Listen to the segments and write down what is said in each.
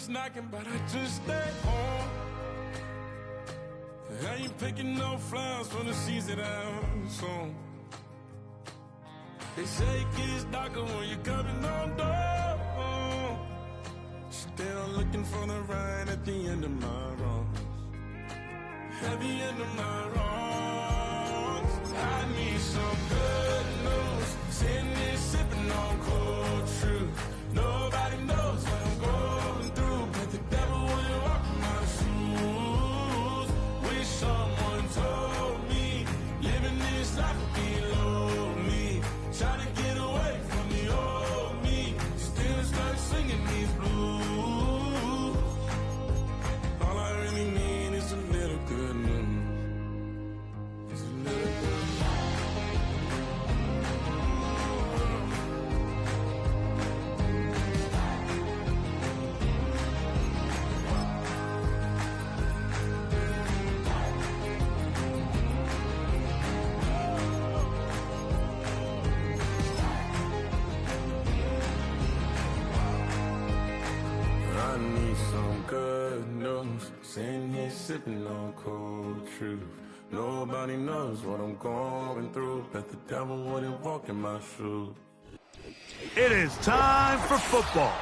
it's knocking, but I just stay home. I ain't picking no flowers from the seeds that I'm sown. They say it gets darker when you're coming on door. Still looking for the right at the end of my wrongs. At the end of my wrongs, I need some good news. Sitting here sipping on cold truth. Nobody knows what I'm going through, but the devil wouldn't walk in my shoes. Wish someone told me living this life would be lonely. Trying to get away from the old me. Still start singing these blues. All I really need is a little good news. It's a little good news. I need some good news. Sitting here sipping on cold truth. Nobody knows what I'm going through, but the devil wouldn't walk in my shoes. It is time for football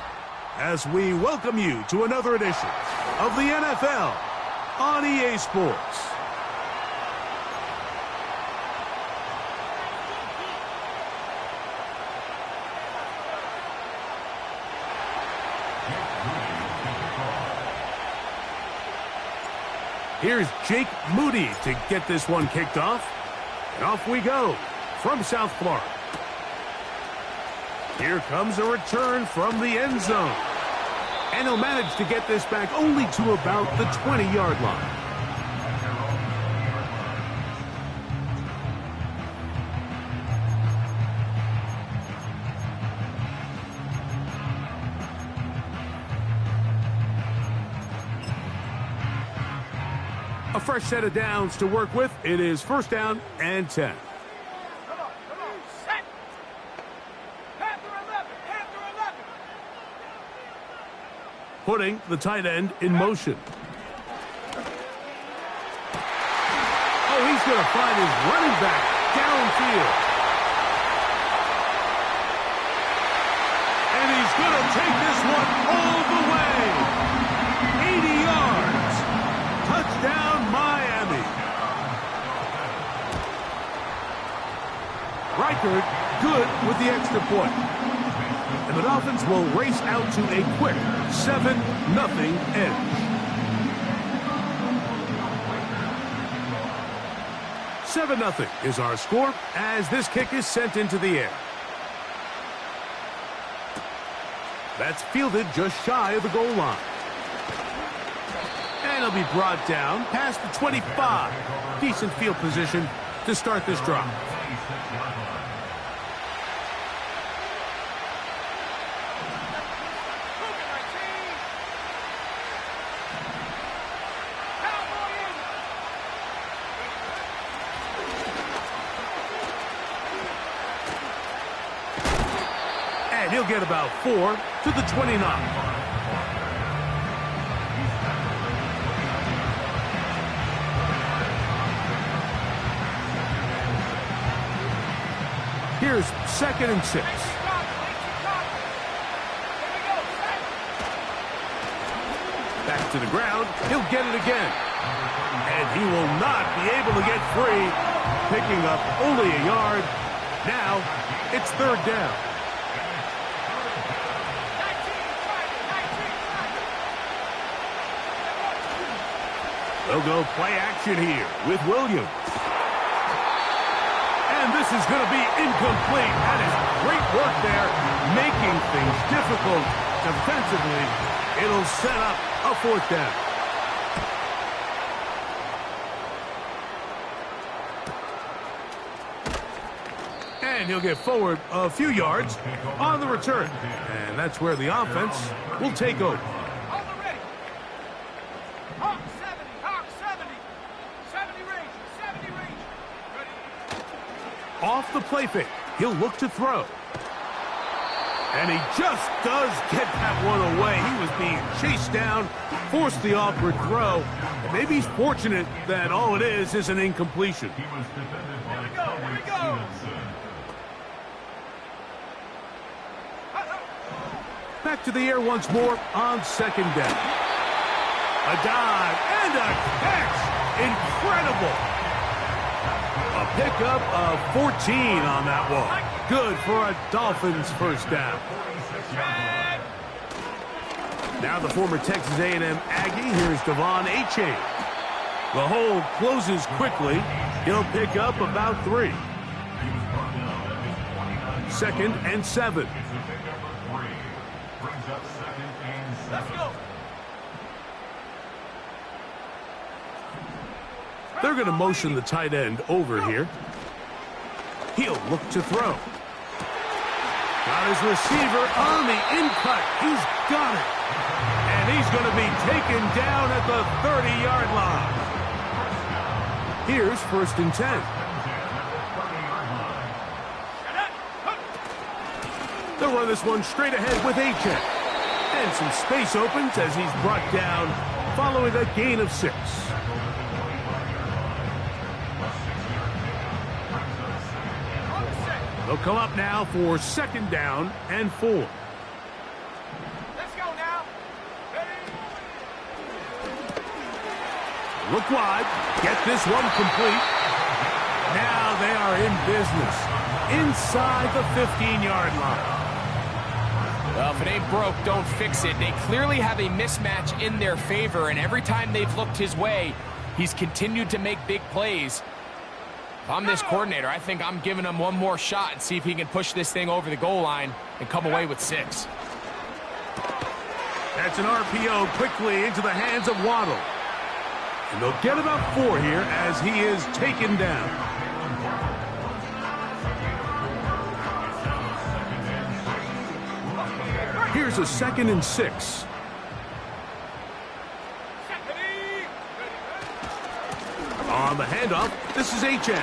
as we welcome you to another edition of the NFL on EA Sports. Here's Jake Moody to get this one kicked off. And off we go from South Florida. Here comes a return from the end zone. And he'll manage to get this back only to about the 20-yard line. A fresh set of downs to work with. It is first down and 10. Set. Panther 11. Panther 11. Putting the tight end in motion. Oh, he's going to find his running back downfield. And he's going to take this one all the way. 80 yards. Touchdown, Miami. Reichard good with the extra point. And the Dolphins will race out to a quick 7-0 edge. 7-0 is our score as this kick is sent into the air. That's fielded just shy of the goal line. And it'll be brought down past the 25. Decent field position to start this drive. And he'll get about 4 to the 29. Here's 2nd and 6. Back to the ground. He'll get it again. And he will not be able to get free. Picking up only a yard. Now it's 3rd down. They'll go play action here with Williams. And this is going to be incomplete. That is great work there, making things difficult defensively. It'll set up a 4th down. And he'll get forward a few yards on the return. And that's where the offense will take over. Off the play fake, he'll look to throw. And he just does get that one away. He was being chased down, forced the awkward throw. And maybe he's fortunate that all it is an incompletion. Here we go. Back to the air once more on second down. A dive and a catch. Incredible. A pickup of 14 on that one. Good for a Dolphins first down. Now the former Texas A&M Aggie. Here's Devon Achane. The hole closes quickly. He'll pick up about 3. 2nd and 7. Let's go. They're going to motion the tight end over here. He'll look to throw. Got his receiver on the in-cut. He's got it. And he's going to be taken down at the 30-yard line. Here's 1st and 10. They'll run this one straight ahead with Achane. And some space opens as he's brought down following a gain of 6. They'll come up now for 2nd down and 4. Let's go now. Look wide. Get this one complete. Now they are in business inside the 15-yard line. Well, if it ain't broke, don't fix it. They clearly have a mismatch in their favor, and every time they've looked his way, he's continued to make big plays. If I'm this coordinator, I think I'm giving him one more shot and see if he can push this thing over the goal line and come away with 6. That's an RPO quickly into the hands of Waddle. And they'll get about 4 here as he is taken down. Here's a 2nd and 6. On the handoff, this is Achane.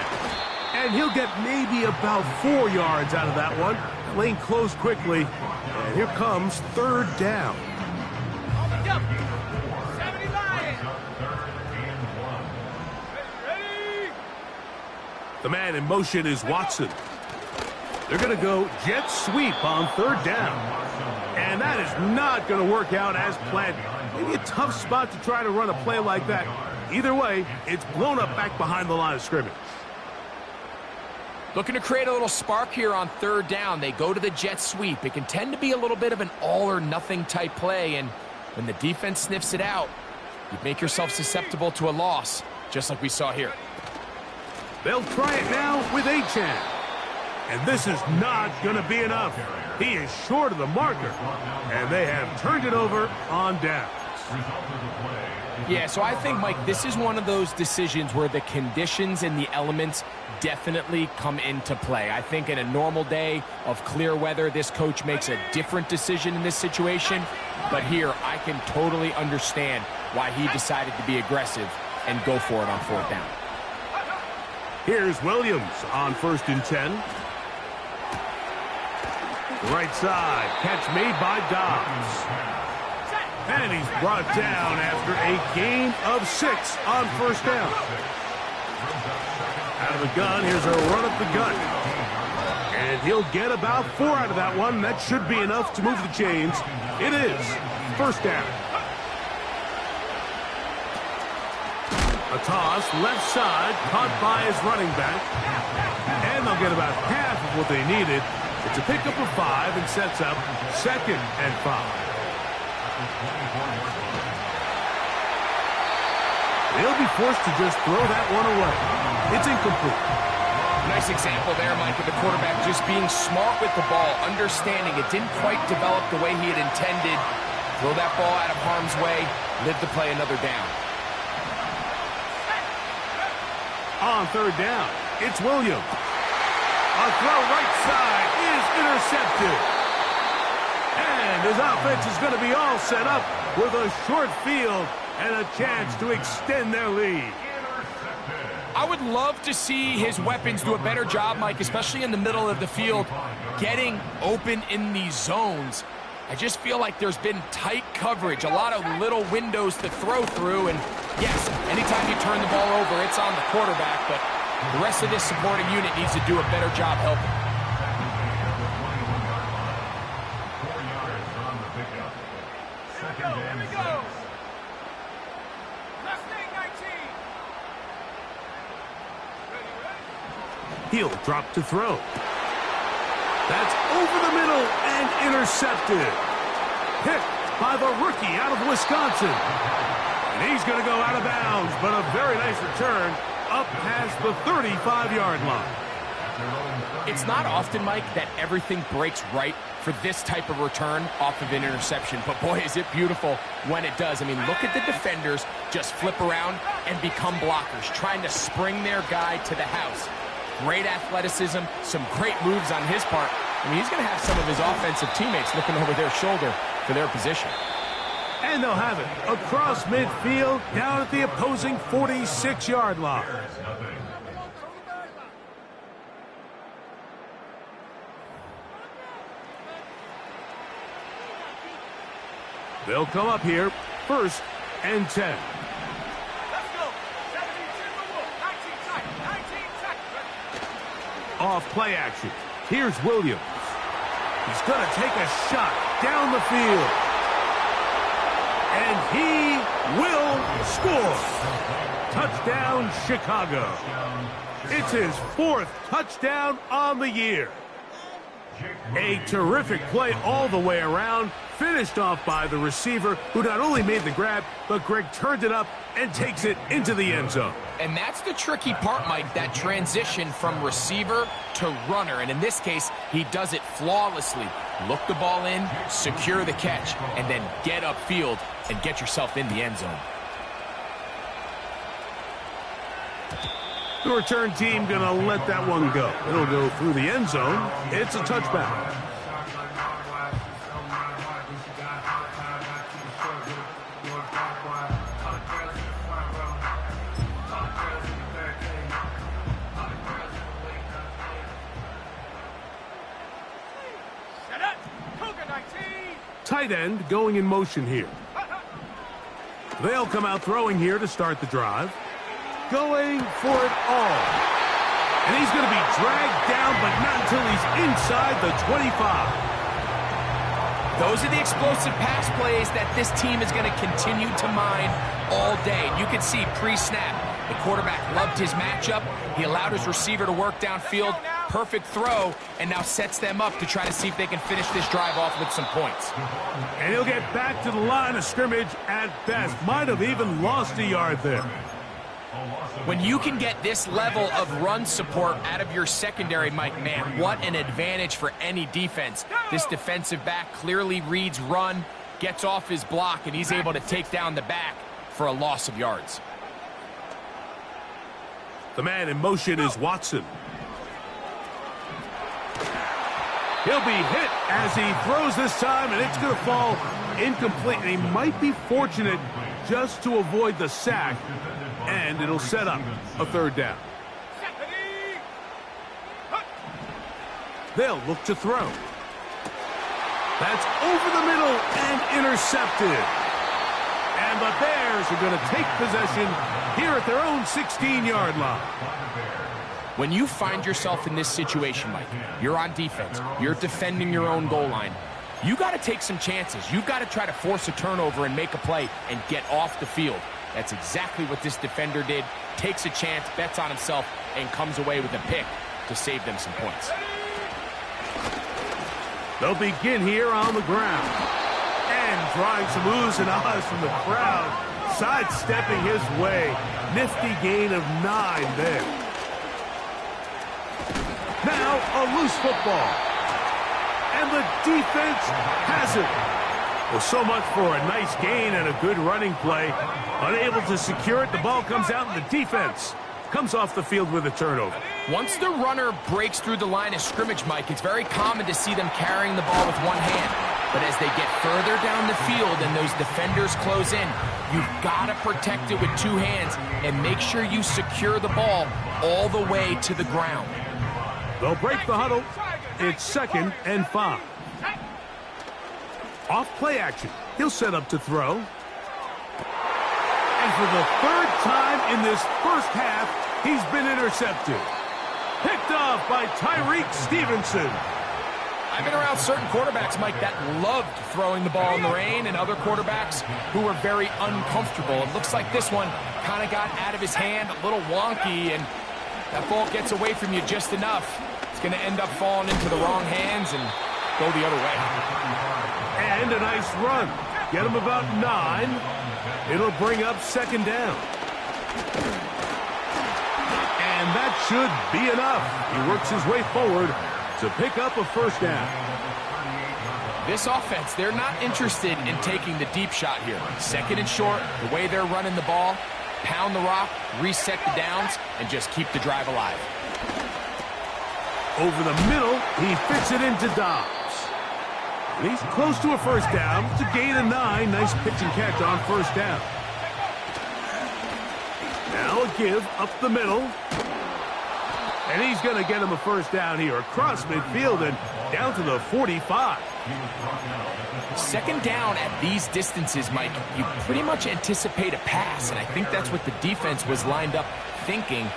And he'll get maybe about 4 yards out of that one. Lane closed quickly. And here comes 3rd down. The man in motion is Watson. They're going to go jet sweep on 3rd down. And that is not going to work out as planned. Maybe a tough spot to try to run a play like that. Either way, it's blown up back behind the line of scrimmage. Looking to create a little spark here on 3rd down. They go to the jet sweep. It can tend to be a little bit of an all-or-nothing type play, and when the defense sniffs it out, you make yourself susceptible to a loss, just like we saw here. They'll try it now with Achane. And this is not going to be enough. He is short of the marker, and they have turned it over on downs. Yeah, so I think, Mike, this is one of those decisions where the conditions and the elements definitely come into play. I think in a normal day of clear weather, this coach makes a different decision in this situation. But here, I can totally understand why he decided to be aggressive and go for it on 4th down. Here's Williams on 1st and 10. Right side, catch made by Dobbs. And he's brought down after a gain of 6 on 1st down. Out of the gun, here's a run up the gut. And he'll get about 4 out of that one. That should be enough to move the chains. It is 1st down. A toss, left side, caught by his running back. And they'll get about half of what they needed. It's a pickup of 5 and sets up 2nd and 5. They'll be forced to just throw that one away. It's incomplete. Nice example there, Mike, of the quarterback just being smart with the ball, understanding it didn't quite develop the way he had intended. Throw that ball out of harm's way, live to play another down. On 3rd down, it's Williams. A throw right side is intercepted. And his offense is going to be all set up with a short field and a chance to extend their lead. I would love to see his weapons do a better job, Mike, especially in the middle of the field, getting open in these zones. I just feel like there's been tight coverage, a lot of little windows to throw through, and yes, anytime you turn the ball over, it's on the quarterback, but the rest of this supporting unit needs to do a better job helping. He'll drop to throw. That's over the middle and intercepted. Picked by the rookie out of Wisconsin. And he's going to go out of bounds, but a very nice return up past the 35-yard line. It's not often, Mike, that everything breaks right for this type of return off of an interception. But, boy, is it beautiful when it does. I mean, look at the defenders just flip around and become blockers, trying to spring their guy to the house. Great athleticism, some great moves on his part. I mean, he's going to have some of his offensive teammates looking over their shoulder for their position. And they'll have it across midfield down at the opposing 46-yard line. They'll come up here, 1st and 10. Off play action. Here's Williams. He's going to take a shot down the field. And he will score. Touchdown, Chicago. It's his 4th touchdown on the year. A terrific play all the way around, finished off by the receiver, who not only made the grab, but Greg turned it up and takes it into the end zone. And that's the tricky part, Mike, that transition from receiver to runner. And in this case, he does it flawlessly. Look the ball in, secure the catch, and then get upfield and get yourself in the end zone. The return team going to let that one go. It'll go through the end zone. It's a touchback. Tight end going in motion here. They'll come out throwing here to start the drive. Going for it all. And he's going to be dragged down, but not until he's inside the 25. Those are the explosive pass plays that this team is going to continue to mine all day. You can see pre-snap, the quarterback loved his matchup. He allowed his receiver to work downfield. Perfect throw, and now sets them up to try to see if they can finish this drive off with some points. And he'll get back to the line of scrimmage at best. Might have even lost a yard there. When you can get this level of run support out of your secondary, Mike, man, what an advantage for any defense. This defensive back clearly reads run, gets off his block, and he's able to take down the back for a loss of yards. The man in motion is Watson. He'll be hit as he throws this time, and it's going to fall incomplete. And he might be fortunate just to avoid the sack, and it'll set up a 3rd down. They'll look to throw. That's over the middle and intercepted. And the Bears are going to take possession here at their own 16-yard line. When you find yourself in this situation, Mike, you're on defense, you're defending your own goal line, you got to take some chances. You've got to try to force a turnover and make a play and get off the field. That's exactly what this defender did. Takes a chance, bets on himself, and comes away with a pick to save them some points. They'll begin here on the ground. And drawing some oohs and ahs from the crowd. Sidestepping his way. Nifty gain of 9 there. Now a loose football. And the defense has it. Well, so much for a nice gain and a good running play. Unable to secure it, the ball comes out and the defense comes off the field with a turnover. Once the runner breaks through the line of scrimmage, Mike, it's very common to see them carrying the ball with one hand. But as they get further down the field and those defenders close in, you've got to protect it with two hands and make sure you secure the ball all the way to the ground. They'll break the huddle. It's 2nd and 5. Off play action. He'll set up to throw. And for the 3rd time in this first half, he's been intercepted. Picked off by Tyreek Stevenson. I've been around certain quarterbacks, Mike, that loved throwing the ball in the rain, and other quarterbacks who were very uncomfortable. It looks like this one kind of got out of his hand, a little wonky, and that ball gets away from you just enough. It's going to end up falling into the wrong hands and go the other way. And a nice run. Get him about 9. It'll bring up 2nd down. And that should be enough. He works his way forward to pick up a 1st down. This offense, they're not interested in taking the deep shot here. 2nd and short, the way they're running the ball, pound the rock, reset the downs, and just keep the drive alive. Over the middle, he fits it into Dobbs. And he's close to a 1st down. It's a gain of 9. Nice pitch and catch on 1st down. Now a give up the middle. And he's going to get him a 1st down here across midfield and down to the 45. 2nd down at these distances, Mike, you pretty much anticipate a pass, and I think that's what the defense was lined up thinking.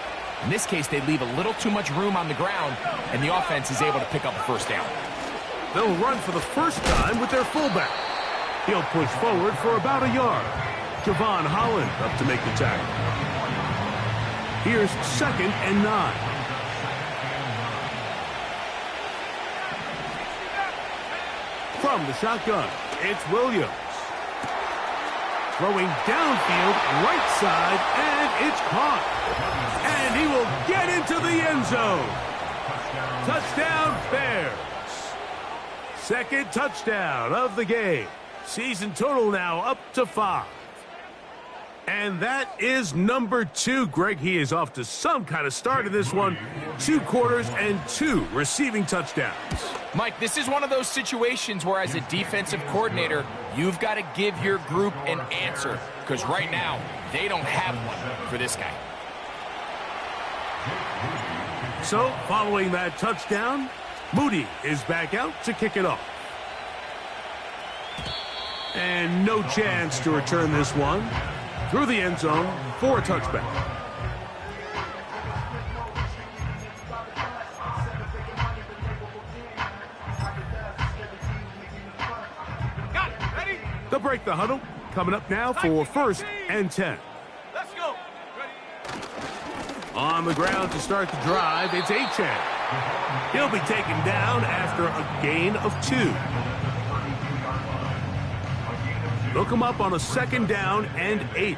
In this case, they leave a little too much room on the ground, and the offense is able to pick up a 1st down. They'll run for the 1st time with their fullback. He'll push forward for about a yard. Javon Holland up to make the tackle. Here's 2nd and 9. From the shotgun, it's Williams. Throwing downfield, right side, and it's caught. And he will get into the end zone. Touchdown, Bears. 2nd touchdown of the game. Season total now up to 5. And that is number 2. Greg, he is off to some kind of start in this one. 2 quarters and 2 receiving touchdowns. Mike, this is one of those situations where as a defensive coordinator, you've got to give your group an answer. Because right now, they don't have one for this guy. So, following that touchdown, Moody is back out to kick it off. And no chance to return this one. Through the end zone for a touchback. Got it. Ready? They'll break the huddle. Coming up now for 1st and 10. Let's go. Ready? On the ground to start the drive, it's Achane. He'll be taken down after a gain of 2. They'll come up on a 2nd down and 8.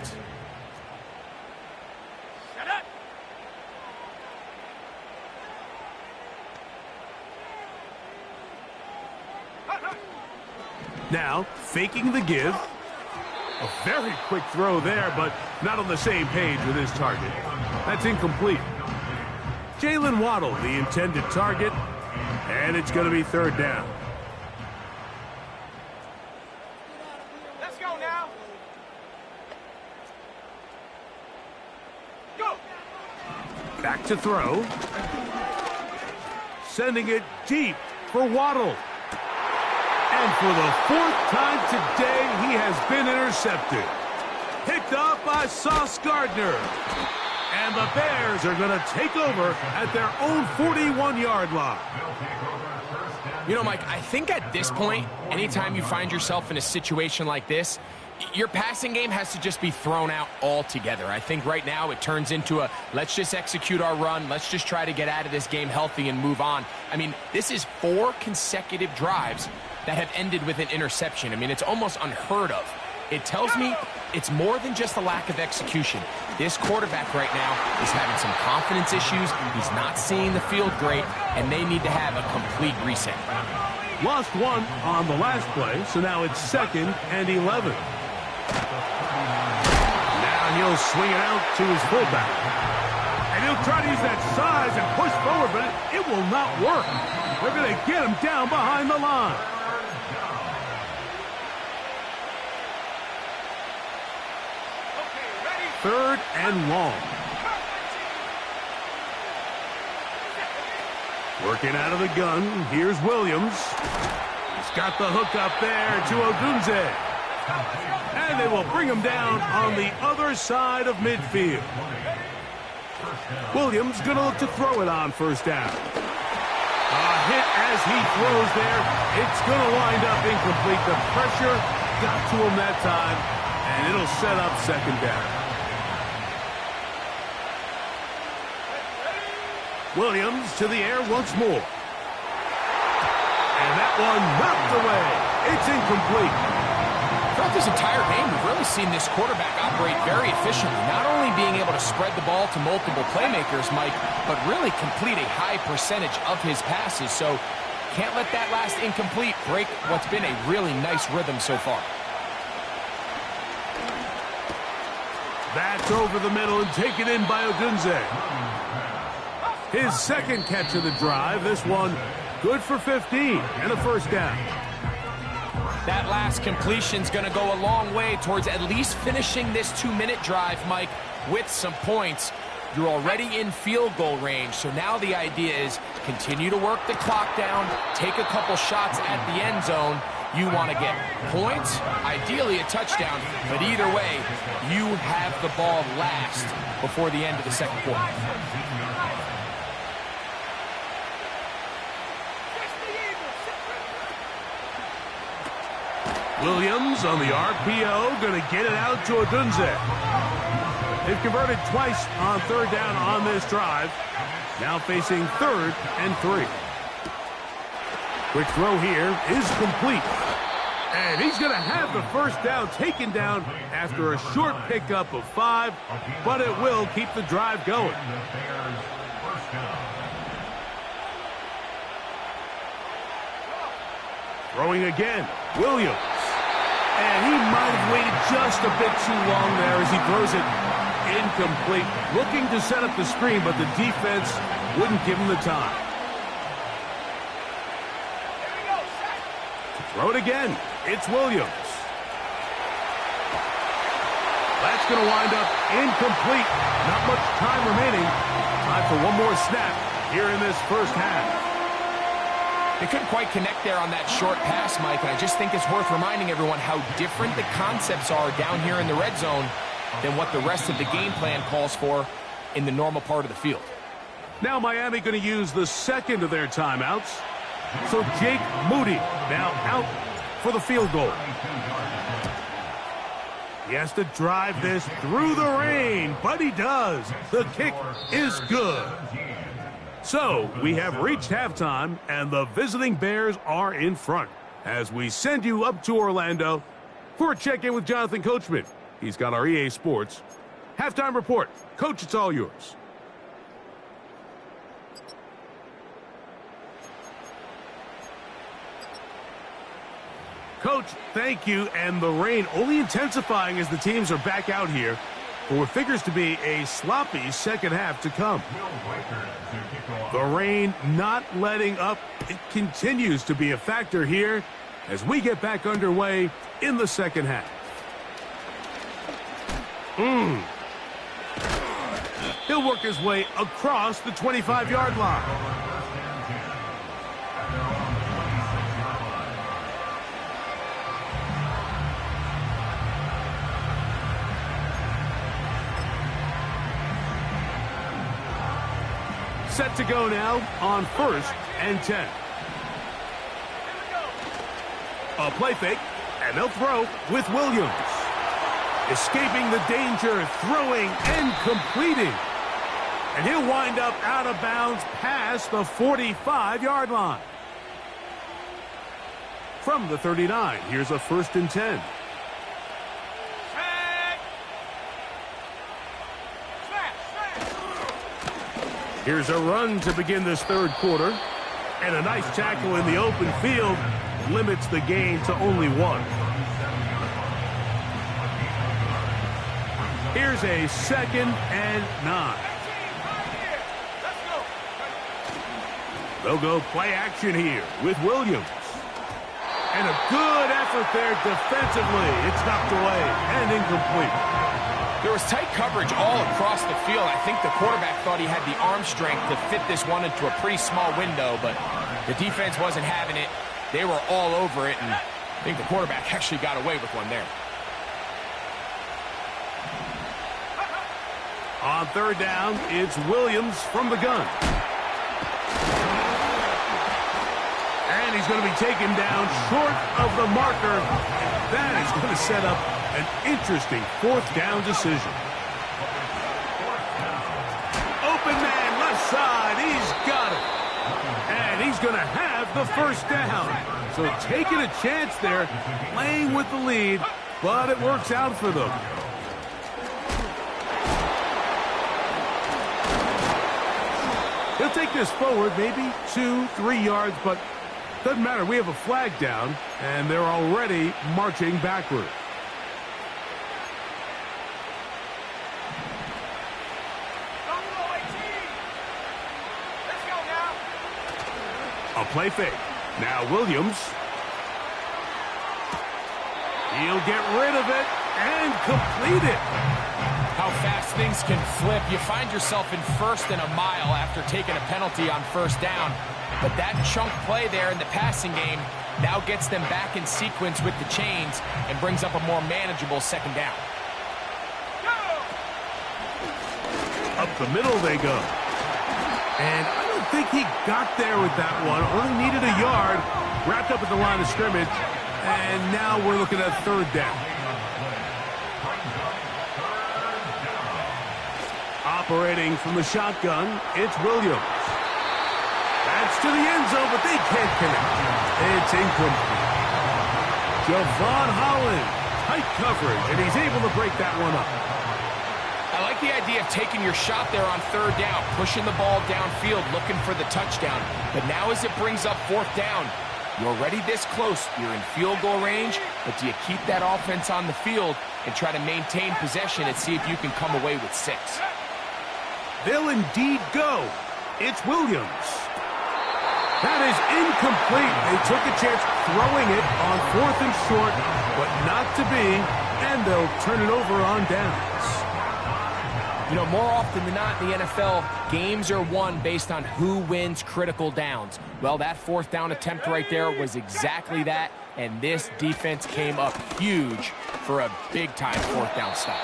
Now, faking the give. A very quick throw there, but not on the same page with his target. That's incomplete. Jalen Waddle, the intended target, and it's going to be 3rd down. Let's go now. Go. Back to throw. Sending it deep for Waddle. And for the 4th time today, he has been intercepted. Picked off by Sauce Gardner. And the Bears are going to take over at their own 41-yard line. You know, Mike, I think at this point, anytime you find yourself in a situation like this, your passing game has to just be thrown out altogether. I think right now it turns into a let's just execute our run, let's just try to get out of this game healthy and move on. I mean, this is 4 consecutive drives that have ended with an interception. I mean, it's almost unheard of. It tells me it's more than just a lack of execution. This quarterback right now is having some confidence issues. He's not seeing the field great, and they need to have a complete reset. Lost 1 on the last play, so now it's 2nd and 11. Now he'll swing it out to his fullback. And he'll try to use that size and push forward, but it will not work. They're going to get him down behind the line. 3rd and long. Working out of the gun, here's Williams. He's got the hook up there to Odunze. And they will bring him down on the other side of midfield. Williams going to look to throw it on 1st down. A hit as he throws there. It's going to wind up incomplete. The pressure got to him that time, and it'll set up 2nd down. Williams to the air once more. And that one knocked away. It's incomplete. Throughout this entire game, we've really seen this quarterback operate very efficiently, not only being able to spread the ball to multiple playmakers, Mike, but really complete a high percentage of his passes. So can't let that last incomplete break what's been a really nice rhythm so far. That's over the middle and taken in by Odunze. His 2nd catch of the drive. This one good for 15 and a 1st down. That last completion's going to go a long way towards at least finishing this 2-minute drive, Mike, with some points. You're already in field goal range, so now the idea is continue to work the clock down, take a couple shots at the end zone. You want to get points, ideally a touchdown, but either way, you have the ball last before the end of the 2nd quarter. Williams on the RPO, going to get it out to Odunze. They've converted twice on 3rd down on this drive. Now facing 3rd and 3. Quick throw here is complete. And he's going to have the 1st down taken down after a short pickup of 5, but it will keep the drive going. Throwing again, Williams. And he might have waited just a bit too long there as he throws it incomplete. Looking to set up the screen, but the defense wouldn't give him the time. To throw it again, it's Williams. That's going to wind up incomplete. Not much time remaining. Time for one more snap here in this 1st half. They couldn't quite connect there on that short pass, Mike, and I just think it's worth reminding everyone how different the concepts are down here in the red zone than what the rest of the game plan calls for in the normal part of the field. Now Miami going to use the 2nd of their timeouts. So Jake Moody now out for the field goal. He has to drive this through the rain, but he does. The kick is good. So, we have reached halftime, and the visiting Bears are in front as we send you up to Orlando for a check-in with Jonathan Coachman. He's got our EA Sports halftime report. Coach, it's all yours. Coach, thank you, and the rain only intensifying as the teams are back out here for what figures to be a sloppy 2nd half to come. The rain not letting up. It continues to be a factor here as we get back underway in the 2nd half. He'll work his way across the 25-yard line. Set to go now on 1st and 10. A play fake, and they'll throw with Williams. Escaping the danger, throwing and completing. And he'll wind up out of bounds past the 45-yard line. From the 39, here's a 1st and 10. Here's a run to begin this 3rd quarter. And a nice tackle in the open field limits the gain to only 1. Here's a 2nd and 9. They'll go play action here with Williams. And a good effort there defensively. It's knocked away and incomplete. There was tight coverage all across the field. I think the quarterback thought he had the arm strength to fit this one into a pretty small window, but the defense wasn't having it. They were all over it, and I think the quarterback actually got away with one there. On third down, it's Williams from the gun. And he's going to be taken down short of the marker. That is going to set up an interesting fourth down decision. Open man, left side. He's got it. And he's going to have the first down. So taking a chance there, playing with the lead, but it works out for them. He'll take this forward, maybe 2-3 yards, but doesn't matter. We have a flag down, and they're already marching backward. Let's go now. A play fake. Now Williams. He'll get rid of it and complete it. How fast things can flip. You find yourself in first and a mile after taking a penalty on first down. But that chunk play there in the passing game now gets them back in sequence with the chains and brings up a more manageable second down. Up the middle they go. And I don't think he got there with that one. Only needed a yard. Wrapped up at the line of scrimmage. And now we're looking at third down. Operating from the shotgun, it's Williams. That's to the end zone, but they can't connect. It's incomplete. Javon Holland, tight coverage, and he's able to break that one up. I like the idea of taking your shot there on third down, pushing the ball downfield, looking for the touchdown. But now as it brings up fourth down, you're already this close. You're in field goal range, but do you keep that offense on the field and try to maintain possession and see if you can come away with 6? They'll indeed go. It's Williams. That is incomplete. They took a chance throwing it on fourth and short, but not to be, and they'll turn it over on downs. You know, more often than not in the NFL, games are won based on who wins critical downs. Well, that fourth down attempt right there was exactly that, and this defense came up huge for a big-time fourth down stop.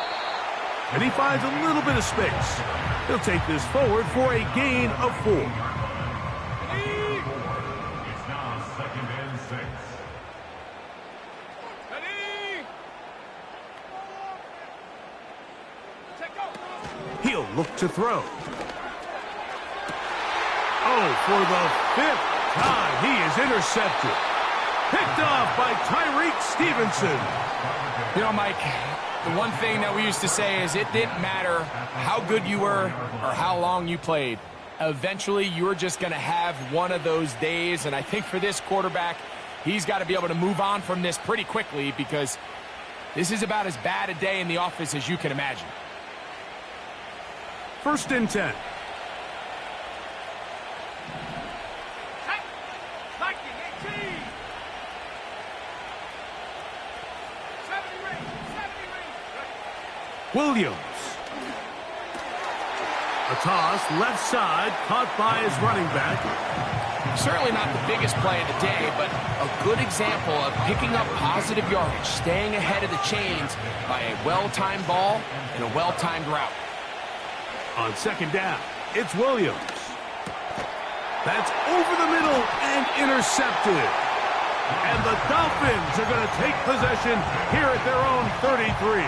And he finds a little bit of space. He'll take this forward for a gain of 4. It's now 2nd and 6. He'll look to throw. Oh, for the 5th time, he is intercepted. Picked off by Tyreek Stevenson. You know, Mike, the one thing that we used to say is it didn't matter how good you were or how long you played. Eventually, you're just going to have one of those days, and I think for this quarterback, he's got to be able to move on from this pretty quickly because this is about as bad a day in the office as you can imagine. 1st and 10. Williams. A toss, left side, caught by his running back. Certainly not the biggest play of the day, but a good example of picking up positive yardage, staying ahead of the chains by a well-timed ball and a well-timed route. On 2nd down, it's Williams. That's over the middle and intercepted. And the Dolphins are going to take possession here at their own 33.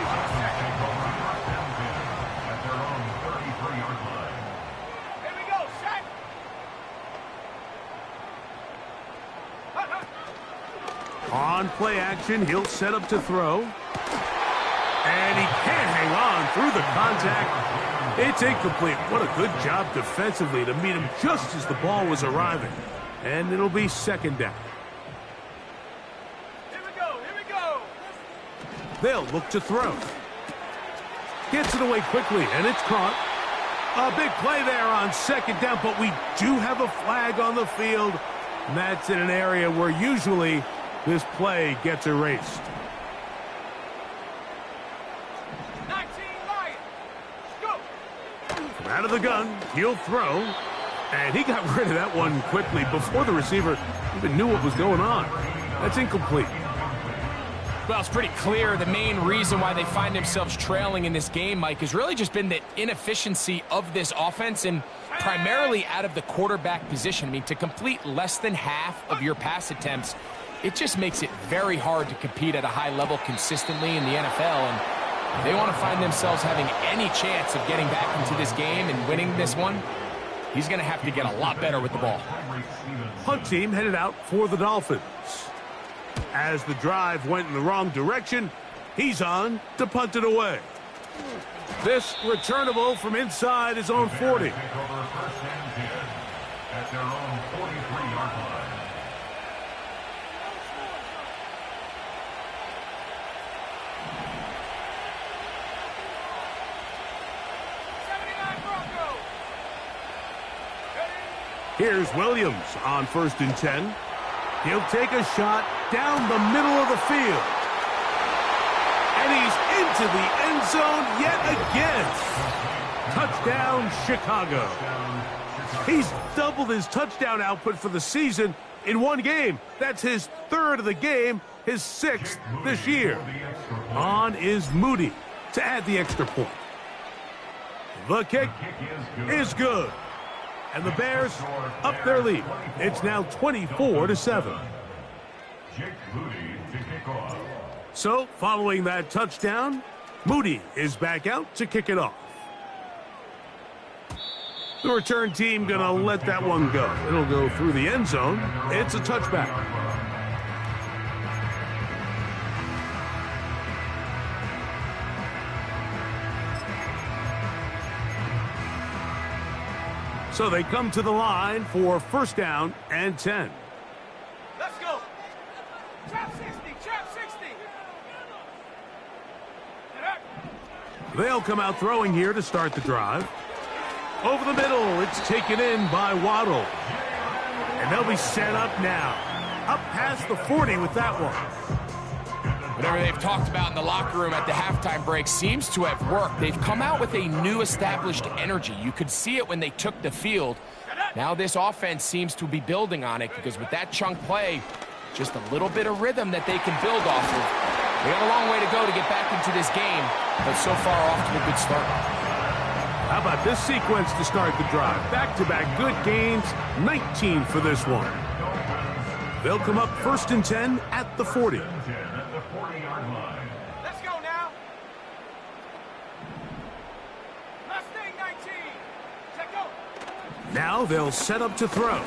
On play action, he'll set up to throw. And he can't hang on through the contact. It's incomplete. What a good job defensively to meet him just as the ball was arriving. And it'll be 2nd down. Here we go, here we go. They'll look to throw. Gets it away quickly, and it's caught. A big play there on 2nd down, but we do have a flag on the field. And that's in an area where usually This play gets erased. 19 Lions. Go. From out of the gun, he'll throw. And he got rid of that one quickly before the receiver even knew what was going on. That's incomplete. Well, it's pretty clear the main reason why they find themselves trailing in this game, Mike, has really just been the inefficiency of this offense and primarily out of the quarterback position. I mean, to complete less than half of your pass attempts, it just makes it very hard to compete at a high level consistently in the NFL. And if they want to find themselves having any chance of getting back into this game and winning this one, he's going to have to get a lot better with the ball. Punt team headed out for the Dolphins. As the drive went in the wrong direction, he's on to punt it away. This returnable from inside his own 40. At their own 43-yard line. Here's Williams on 1st and 10. He'll take a shot down the middle of the field. And he's into the end zone yet again. Touchdown, Chicago. He's doubled his touchdown output for the season in one game. That's his 3rd of the game, his 6th this year. On is Moody to add the extra point. The kick is good. And the Bears up their lead. It's now 24-7. So, following that touchdown, Moody is back out to kick it off. The return team gonna let that one go. It'll go through the end zone. It's a touchback. So they come to the line for 1st down and 10. Let's go. Trap 60, trap 60. They'll come out throwing here to start the drive. Over the middle, it's taken in by Waddle. And they'll be set up now. Up past the 40 with that one. Whatever they've talked about in the locker room at the halftime break seems to have worked. They've come out with a new established energy. You could see it when they took the field. Now this offense seems to be building on it because with that chunk play, just a little bit of rhythm that they can build off of. They got a long way to go to get back into this game, but so far off to a good start. How about this sequence to start the drive? Back-to-back good gains, 19 for this one. They'll come up 1st and 10 at the 40. Let's go now. Mustang 19. Check go. Now they'll set up to throw.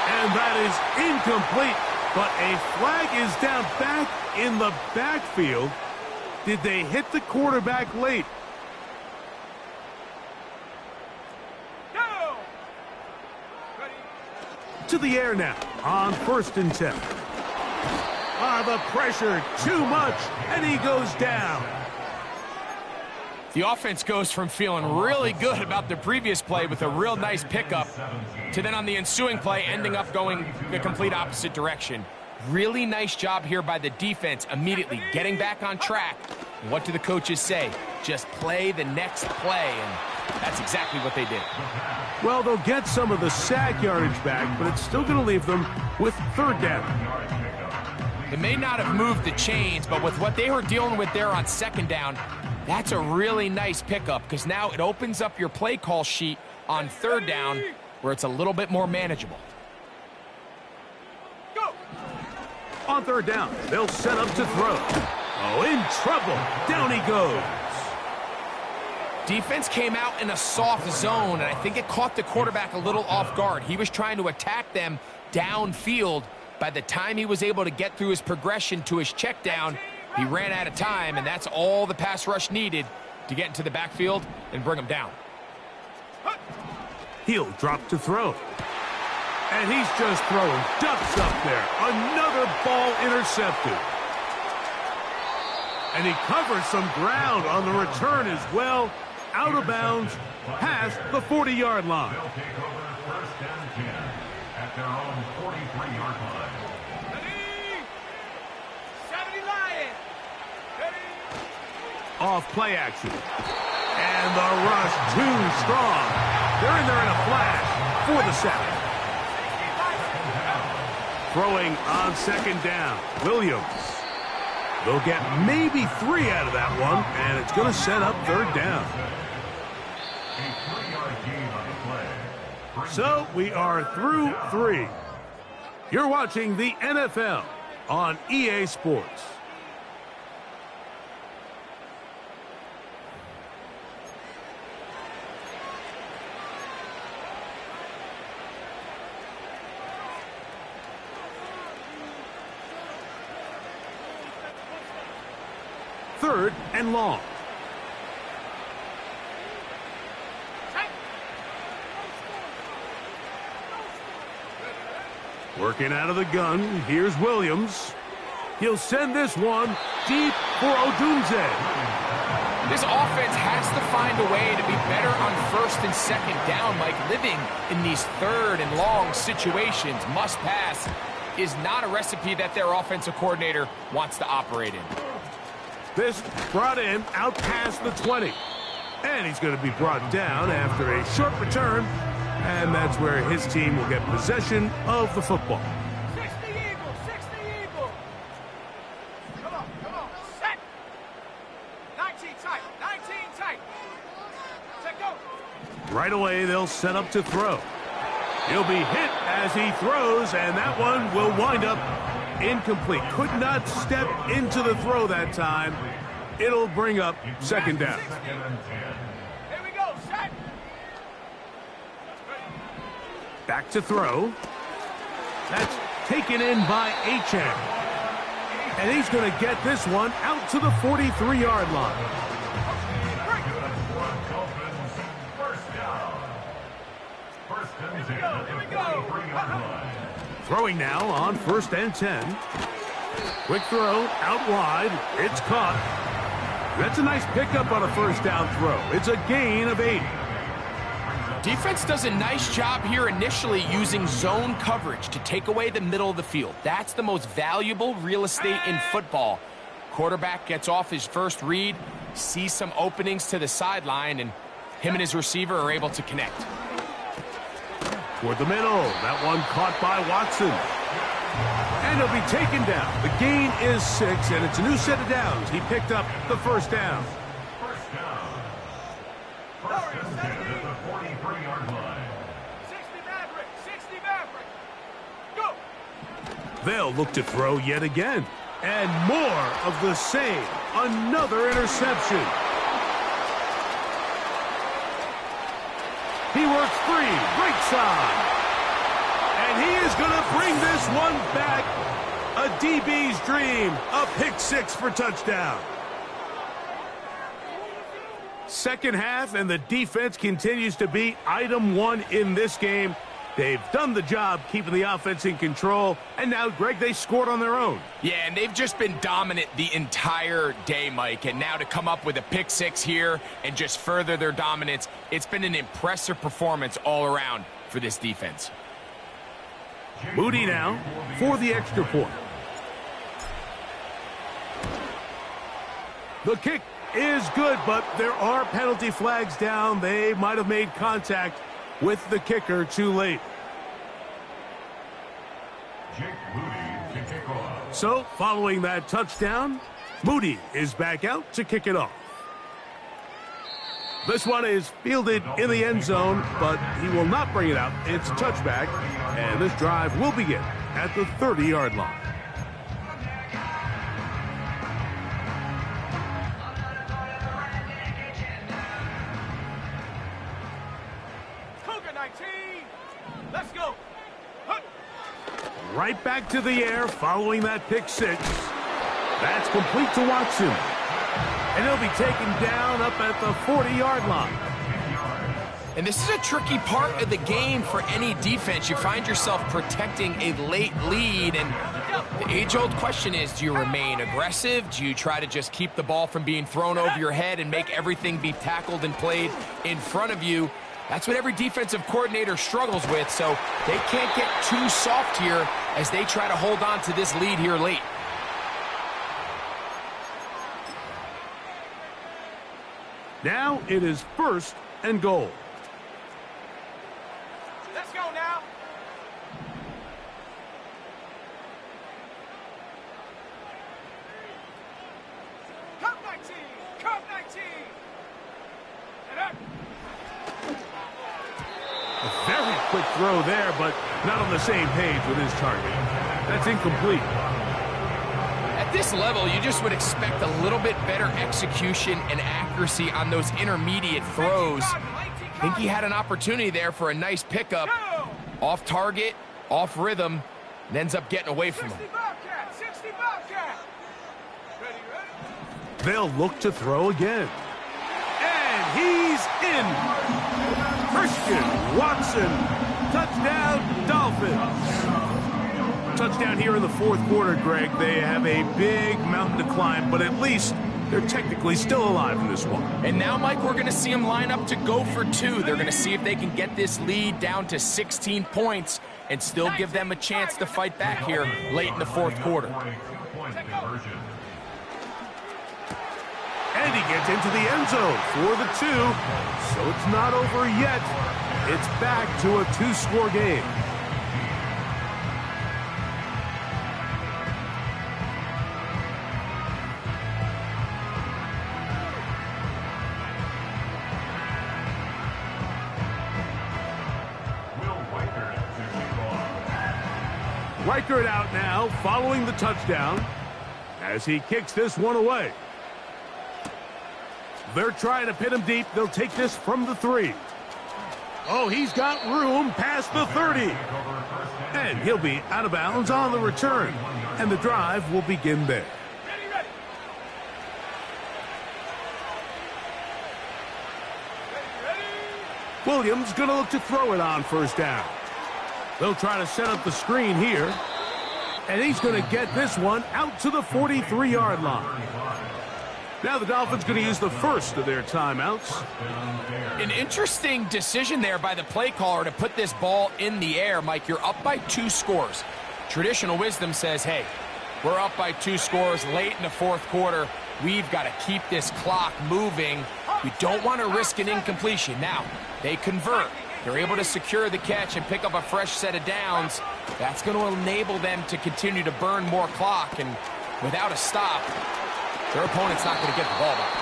And that is incomplete, but a flag is down back in the backfield. Did they hit the quarterback late? Go. Ready. To the air now on 1st and 10. The pressure, too much, and he goes down. The offense goes from feeling really good about the previous play with a real nice pickup to then on the ensuing play ending up going the complete opposite direction. Really nice job here by the defense immediately getting back on track. And what do the coaches say? Just play the next play, and that's exactly what they did. Well, they'll get some of the sack yardage back, but it's still going to leave them with 3rd down. It may not have moved the chains, but with what they were dealing with there on 2nd down, that's a really nice pickup because now it opens up your play call sheet on 3rd down where it's a little bit more manageable. Go. On 3rd down, they'll set up to throw. Oh, in trouble. Down he goes. Defense came out in a soft zone, and I think it caught the quarterback a little off guard. He was trying to attack them downfield. By the time he was able to get through his progression to his check down, he ran out of time, and that's all the pass rush needed to get into the backfield and bring him down. He'll drop to throw. And he's just throwing ducks up there. Another ball intercepted. And he covers some ground on the return as well. Out of bounds, past the 40-yard line. at their own 43-yard line. Ready? 70 Lions. Ready? Off play action. And the rush too strong. They're in there in a flash for the sack. Throwing on second down. Williams. They'll get maybe 3 out of that one, and it's going to set up third down. A 3-yard gain on the play. So we are through 3. You're watching the NFL on EA Sports. Third and long. Working out of the gun. Here's Williams. He'll send this one deep for Odunze. This offense has to find a way to be better on first and second down. Like, living in these third and long situations, must pass, is not a recipe that their offensive coordinator wants to operate in. This brought in out past the 20. And he's going to be brought down after a short return. And that's where his team will get possession of the football. 60 Eagles, 60 Eagles. Come on, set. 19 tight, 19 tight. Set go. Right away, they'll set up to throw. He'll be hit as he throws, and that one will wind up incomplete. Could not step into the throw that time. It'll bring up second down. Here we go, set. Back to throw. That's taken in by Achane. And he's going to get this one out to the 43-yard line. Here we go. Throwing now on first and 10. Quick throw out wide. It's caught. That's a nice pickup on a first down throw. It's a gain of 8. Defense does a nice job here initially using zone coverage to take away the middle of the field. That's the most valuable real estate in football. Quarterback gets off his first read, sees some openings to the sideline, and him and his receiver are able to connect. Toward the middle. That one caught by Watson. And he'll be taken down. The gain is 6, and it's a new set of downs. He picked up the first down. First down. First and 10 at the 43-yard line. 60 Maverick, 60 Maverick. Go. They'll look to throw yet again. And more of the same. Another interception. He works free, right side. And he is going to bring this one back. A DB's dream. A pick 6 for touchdown. Second half, and the defense continues to be item 1 in this game. They've done the job keeping the offense in control. And now, Greg, they scored on their own. Yeah, and they've just been dominant the entire day, Mike. And now to come up with a pick 6 here and just further their dominance, it's been an impressive performance all around for this defense. Moody now for the extra point. The kick is good, but there are penalty flags down. They might have made contact with the kicker too late. Jake Moody to kick off. So, following that touchdown, Moody is back out to kick it off. This one is fielded in the end zone, but he will not bring it out. It's a touchback, and this drive will begin at the 30-yard line. Cougar 19. Let's go. Right back to the air following that pick 6. That's complete to Watson. And he'll be taken down up at the 40-yard line. And this is a tricky part of the game for any defense. You find yourself protecting a late lead, and the age-old question is, do you remain aggressive? Do you try to just keep the ball from being thrown over your head and make everything be tackled and played in front of you? That's what every defensive coordinator struggles with, so they can't get too soft here as they try to hold on to this lead here late. Now it is 1st and goal. Let's go now. Come 19. Come 19. And up. A very quick throw there, but not on the same page with his target. That's incomplete. At this level, you just would expect a little bit better execution and accuracy on those intermediate throws. I think he had an opportunity there for a nice pickup. Off target, off rhythm, and ends up getting away from him. 60 Bobcat. 60 Bobcat. Ready, ready. They'll look to throw again. And he's in. Christian Watson. Touchdown, Dolphins. Touchdown here in the 4th quarter, Greg. They have a big mountain to climb, but at least they're technically still alive in this one. And now, Mike, we're going to see them line up to go for 2. They're going to see if they can get this lead down to 16 points and still give them a chance to fight back here late in the 4th quarter. And he gets into the end zone for the 2. So it's not over yet. It's back to a 2-score game. Reichert out now, following the touchdown, as he kicks this one away. They're trying to pin him deep. They'll take this from the 3. Oh, he's got room past the 30. And he'll be out of bounds on the return. And the drive will begin there. Ready, ready. Ready, ready. Williams going to look to throw it on 1st down. They'll try to set up the screen here. And he's going to get this one out to the 43-yard line. Now the Dolphins going to use the first of their timeouts. An interesting decision there by the play caller to put this ball in the air. Mike, you're up by 2 scores. Traditional wisdom says, hey, we're up by 2 scores late in the 4th quarter. We've got to keep this clock moving. We don't want to risk an incompletion. Now, they convert. They're able to secure the catch and pick up a fresh set of downs. That's going to enable them to continue to burn more clock. And without a stop, their opponent's not going to get the ball back.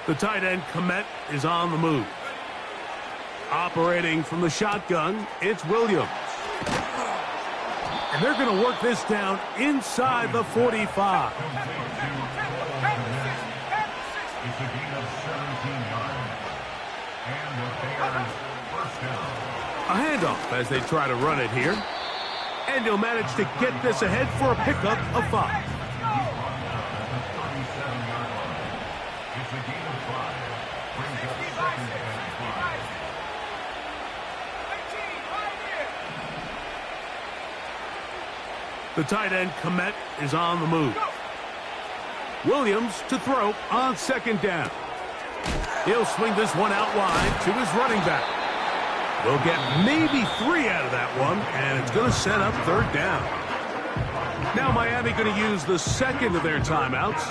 The tight end, Komet, is on the move. Operating from the shotgun, it's Williams. And they're going to work this down inside the 45. It's a gain of 17 yards. And the Bears first down. A handoff as they try to run it here. And he'll manage to get this ahead for a pickup of 5. It's a gain of 5. Brings up 2nd and 5. The tight end, Komet, is on the move. Williams to throw on 2nd down. He'll swing this one out wide to his running back. They'll get maybe 3 out of that one, and it's going to set up 3rd down. Now Miami going to use the 2nd of their timeouts.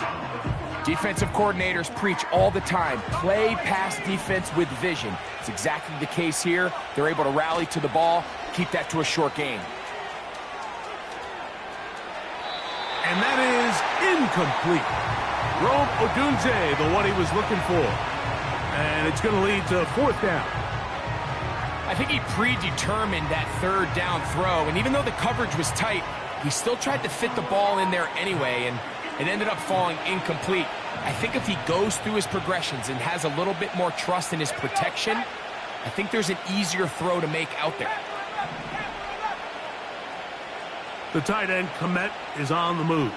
Defensive coordinators preach all the time, play pass defense with vision. It's exactly the case here. They're able to rally to the ball, keep that to a short gain. And that is incomplete. Rome Odunze, the one he was looking for. And it's going to lead to 4th down. I think he predetermined that 3rd down throw, and even though the coverage was tight, he still tried to fit the ball in there anyway, and it ended up falling incomplete. I think if he goes through his progressions and has a little bit more trust in his protection, I think there's an easier throw to make out there. The tight end, Komet, is on the move.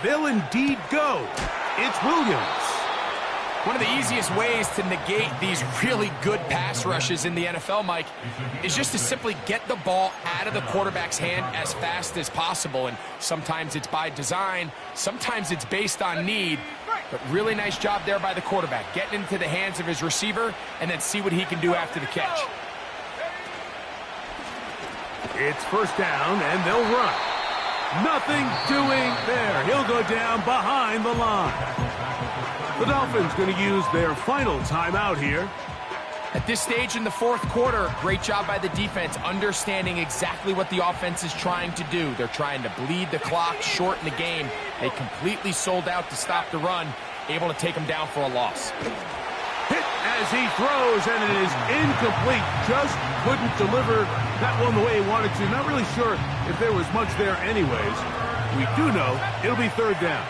they'll indeed go. It's Williams. One of the easiest ways to negate these really good pass rushes in the NFL, Mike, is just to simply get the ball out of the quarterback's hand as fast as possible. And sometimes it's by design, sometimes it's based on need. But really nice job there by the quarterback, getting into the hands of his receiver and then see what he can do after the catch. It's first down, and they'll run. Nothing doing there. He'll go down behind the line. The Dolphins going to use their final timeout here. At this stage in the fourth quarter, great job by the defense, understanding exactly what the offense is trying to do. They're trying to bleed the clock, shorten the game. They completely sold out to stop the run, able to take them down for a loss. Hit as he throws, and it is incomplete. Just couldn't deliver that one the way he wanted to. Not really sure if there was much there anyways. We do know it'll be third down.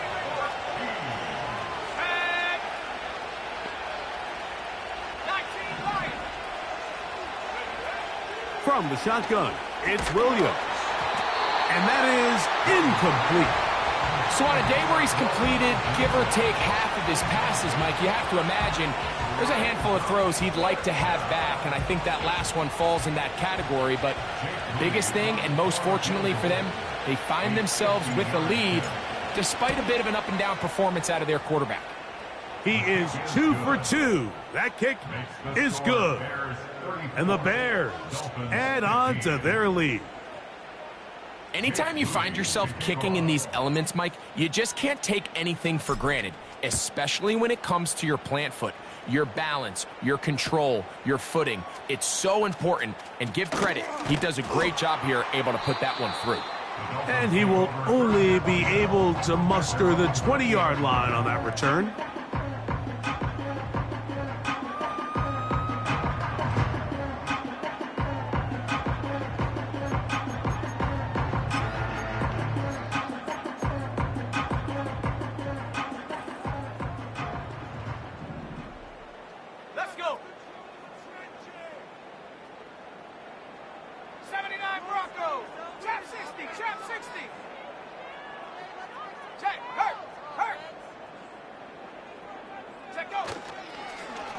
From the shotgun, it's Williams. And that is incomplete. So on a day where he's completed, give or take half of his passes, Mike, you have to imagine there's a handful of throws he'd like to have back, and I think that last one falls in that category. But the biggest thing, and most fortunately for them, they find themselves with the lead despite a bit of an up-and-down performance out of their quarterback. He is 2 for 2. That kick is good. And the Bears add on to their lead. Anytime you find yourself kicking in these elements, Mike, you just can't take anything for granted, especially when it comes to your plant foot, your balance, your control, your footing. It's so important, and give credit. He does a great job here, able to put that one through. And he will only be able to muster the 20-yard line on that return.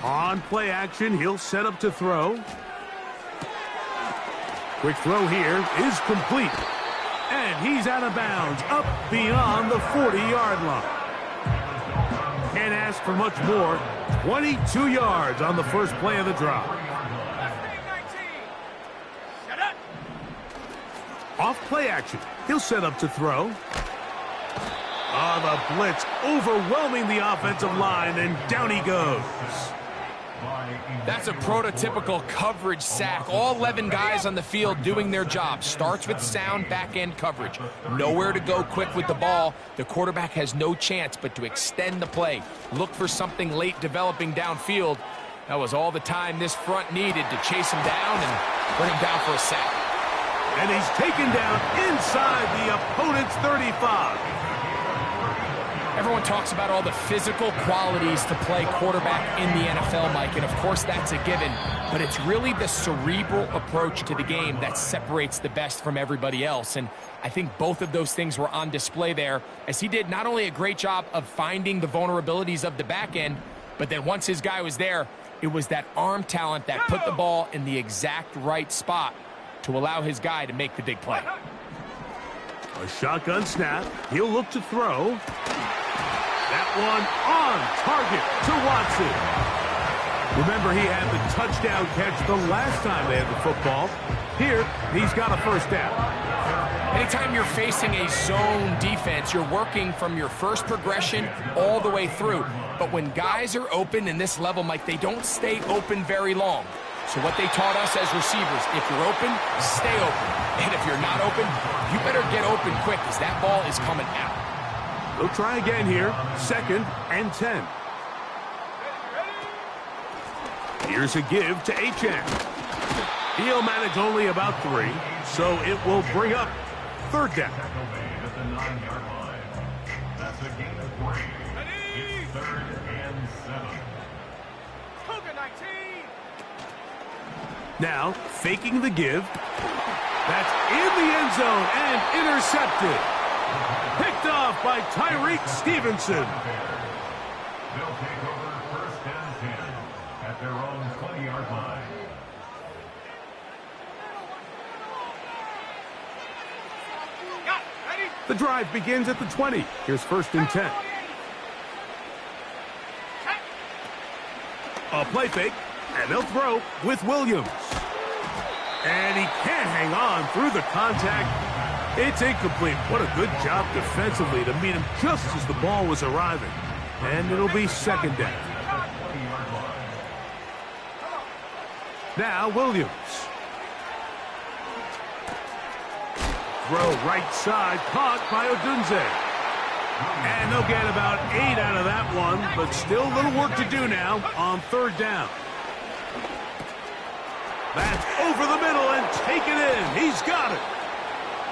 On play action, he'll set up to throw. Quick throw here is complete. And he's out of bounds, up beyond the 40-yard line. Can't ask for much more. 22 yards on the first play of the drive. Off play action, he'll set up to throw. The blitz overwhelming the offensive line, and down he goes. That's a prototypical coverage sack. All 11 guys on the field doing their job. Starts with sound back-end coverage. Nowhere to go quick with the ball. The quarterback has no chance but to extend the play. Look for something late developing downfield. That was all the time this front needed to chase him down and bring him down for a sack. And he's taken down inside the opponent's 35. Everyone talks about all the physical qualities to play quarterback in the NFL, Mike, and of course that's a given, but it's really the cerebral approach to the game that separates the best from everybody else, and I think both of those things were on display there, as he did not only a great job of finding the vulnerabilities of the back end, but then once his guy was there, it was that arm talent that put the ball in the exact right spot to allow his guy to make the big play. A shotgun snap. He'll look to throw. That one on target to Watson. Remember, he had the touchdown catch the last time they had the football. Here, he's got a first down. Anytime you're facing a zone defense, you're working from your first progression all the way through. But when guys are open in this level, Mike, they don't stay open very long. So what they taught us as receivers, if you're open, stay open. And if you're not open, you better get open quick because that ball is coming out. They'll try again here. 2nd and 10. Here's a give to Achane. He'll manage only about 3, so it will bring up third down. At the 9-yard line. That's a gain of 3. It's 3rd and 7. Now, faking the give. That's in the end zone and intercepted. Picked off by Tyreek Stevenson. They'll take over first and 10 at their own 20-yard line. The drive begins at the 20. Here's first and 10. A play fake, and they'll throw with Williams. And he can't hang on through the contact. It's incomplete. What a good job defensively to meet him just as the ball was arriving. And it'll be second down. Now Williams. Throw right side, caught by Odunze. And they'll get about 8 out of that one, but still a little work to do now on third down. That's over the middle and taken in. He's got it.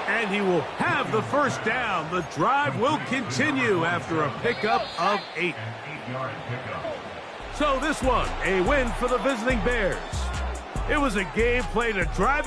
And he will have the first down. The drive will continue after a pickup of 8. So this one, a win for the visiting Bears. It was a game played a drive